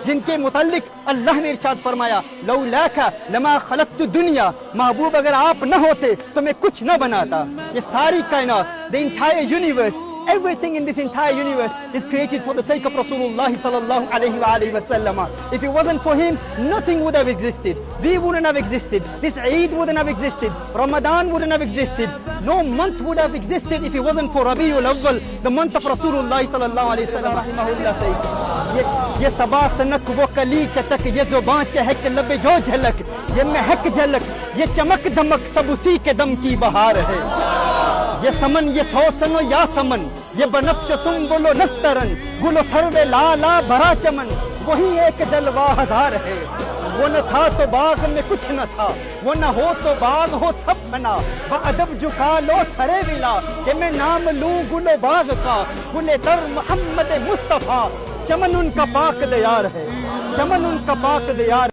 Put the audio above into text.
जिनके मुताल्लिक अल्लाह ने इरशाद फरमाया लौलाका लमा खलक़तु दुनिया, महबूब अगर आप न होते तो मैं कुछ न बनाता। ये सारी कायनात, the entire universe, everything in this entire universe is created for the sake of Rasulullah sallallahu alaihi wasallam. If it wasn't for him, nothing would have existed. We wouldn't have existed. This Eid wouldn't have existed. Ramadan wouldn't have existed. No month would have existed if it wasn't for Rabiul Awwal, the month of Rasulullah sallallahu alaihi wasallam. Rahimahullah says, ये सबा सनक वो कली चटक, ये जुबान चहक लबे जो झलक, ये महक झलक, ये चमक धमक सब उसी के दम की बहार है। ये समन ये सौसनो या समन, ये बनफ्श सुंबुलो नस्तरन, गुलो सर्वे लाला भरा चमन, वही एक जलवा हजार है। वो न था तो बाग में कुछ न था, वो न हो तो बाग हो सब फना, अदब झुका लो सरे विला, कि मैं नाम लूं गुलो बाग का, गुले तर मोहम्मद मुस्तफा, चमन उनका पाक दयार है, चमन उनका पाक दयार।